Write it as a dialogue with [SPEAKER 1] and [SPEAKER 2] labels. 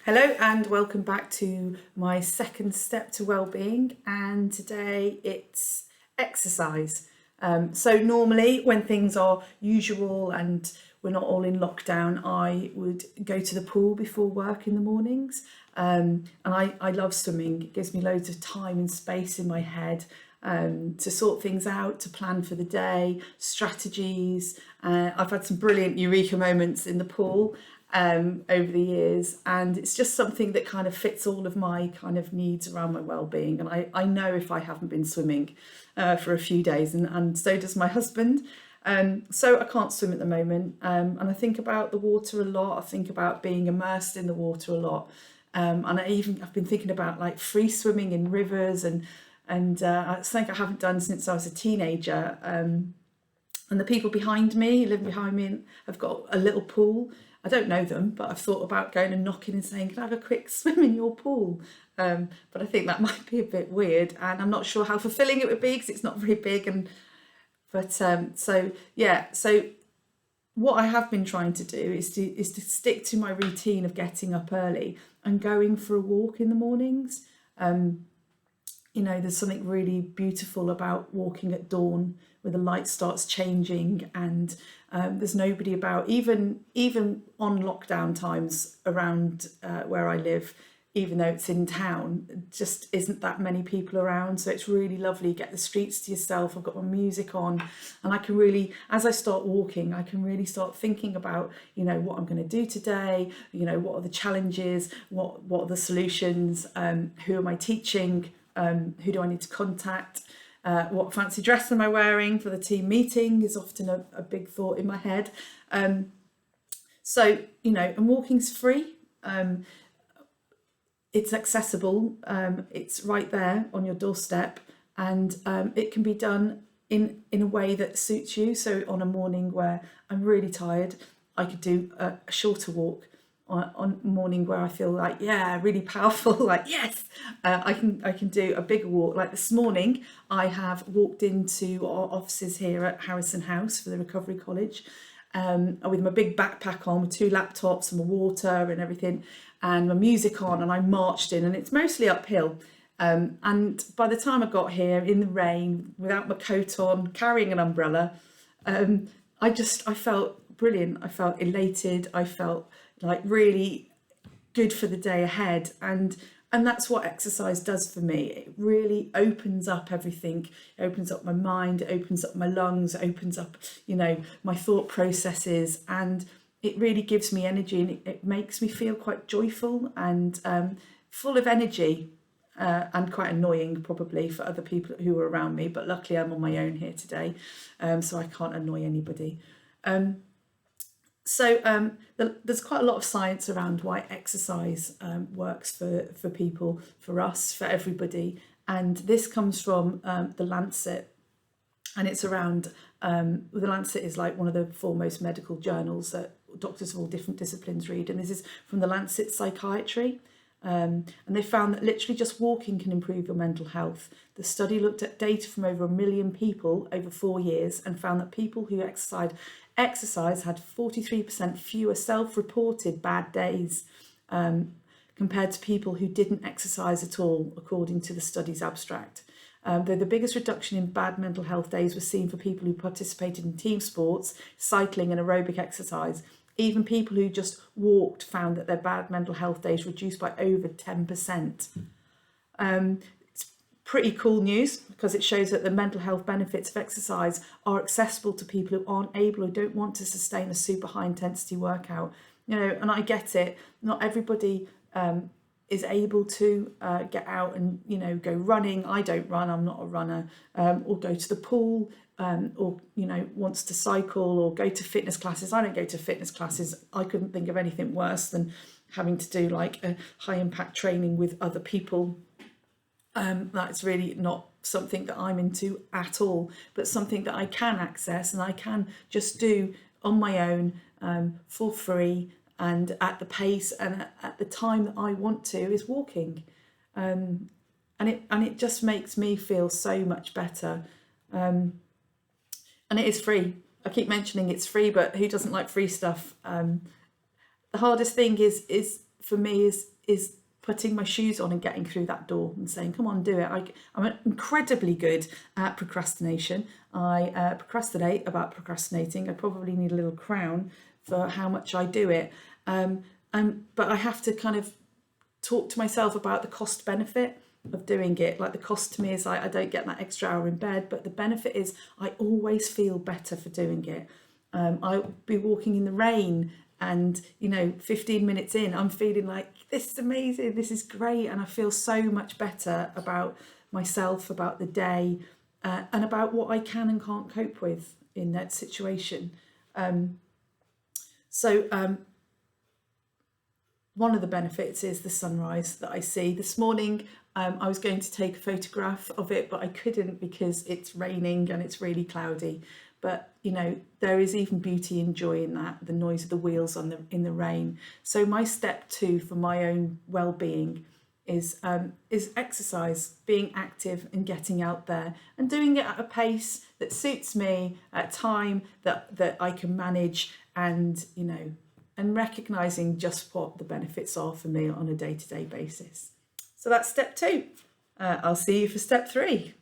[SPEAKER 1] Hello and welcome back to my second step to well-being, and today it's exercise. So normally when things are usual and we're not all in lockdown, I would go to the pool before work in the mornings. And I love swimming. It gives me loads of time and space in my head to sort things out, to plan for the day, strategies. I've had some brilliant eureka moments in the pool over the years, and it's just something that kind of fits all of my kind of needs around my well-being. And I know if I haven't been swimming for a few days, and so does my husband. So I can't swim at the moment, and I think about the water a lot. I think about being immersed in the water a lot, and I've been thinking about like free swimming in rivers, and it's something I haven't done since I was a teenager. And the people living behind me, have got a little pool. I don't know them, but I've thought about going and knocking and saying, "Can I have a quick swim in your pool?" But I think that might be a bit weird, and I'm not sure how fulfilling it would be because it's not very big. So what I have been trying to do is to stick to my routine of getting up early and going for a walk in the mornings. There's something really beautiful about walking at dawn where the light starts changing, and there's nobody about. Even on lockdown times around where I live, even though it's in town, just isn't that many people around. So it's really lovely. You get the streets to yourself. I've got my music on, and I can really, as I start walking, I can really start thinking about, what I'm going to do today. What are the challenges? What are the solutions? Who am I teaching? Who do I need to contact? What fancy dress am I wearing for the team meeting is often a big thought in my head. And walking's free. It's accessible. It's right there on your doorstep, and it can be done in a way that suits you. So on a morning where I'm really tired, I could do a shorter walk. On a morning where I feel like, really powerful, like yes, I can do a bigger walk. Like this morning, I have walked into our offices here at Harrison House for the Recovery College, with my big backpack on, with 2 laptops and my water and everything, and my music on, and I marched in, and it's mostly uphill. And by the time I got here in the rain, without my coat on, carrying an umbrella, I felt brilliant. I felt elated. I felt like really good for the day ahead, and that's what exercise does for me. It really opens up everything. It opens up my mind, it opens up my lungs, it opens up my thought processes, and it really gives me energy, and it makes me feel quite joyful and full of energy, and quite annoying probably for other people who are around me, but luckily I'm on my own here today, so I can't annoy anybody. There's quite a lot of science around why exercise works for people, for us, for everybody. And this comes from The Lancet. And it's around, The Lancet is like one of the foremost medical journals that doctors of all different disciplines read. And this is from The Lancet Psychiatry. And they found that literally just walking can improve your mental health. The study looked at data from over 1 million people over 4 years and found that people who exercise had 43% fewer self-reported bad days compared to people who didn't exercise at all, according to the study's abstract. Though the biggest reduction in bad mental health days was seen for people who participated in team sports, cycling and aerobic exercise, even people who just walked found that their bad mental health days reduced by over 10%. It's pretty cool news because it shows that the mental health benefits of exercise are accessible to people who aren't able or don't want to sustain a super high intensity workout. And I get it. Not everybody is able to get out and go running. I don't run. I'm not a runner. Or go to the pool. Or wants to cycle or go to fitness classes. I don't go to fitness classes. I couldn't think of anything worse than having to do like a high impact training with other people. That's really not something that I'm into at all, but something that I can access and I can just do on my own, for free and at the pace and at the time that I want to, is walking. And it just makes me feel so much better. And it is free. I keep mentioning it's free, but who doesn't like free stuff? The hardest thing is for me is putting my shoes on and getting through that door and saying, come on, do it. I'm incredibly good at procrastination. I procrastinate about procrastinating. I probably need a little crown for how much I do it. But I have to kind of talk to myself about the cost benefit of doing it. Like, the cost to me is I don't get that extra hour in bed, but the benefit is I always feel better for doing it. I'll be walking in the rain and, 15 minutes in, I'm feeling like, this is amazing, this is great. And I feel so much better about myself, about the day, and about what I can and can't cope with in that situation. One of the benefits is the sunrise that I see. This morning, I was going to take a photograph of it, but I couldn't because it's raining and it's really cloudy. But there is even beauty and joy in that, the noise of the wheels in the rain. So my step 2 for my own well-being is exercise, being active and getting out there and doing it at a pace that suits me, at a time that I can manage, and and recognizing just what the benefits are for me on a day-to-day basis. So that's step 2. I'll see you for step 3.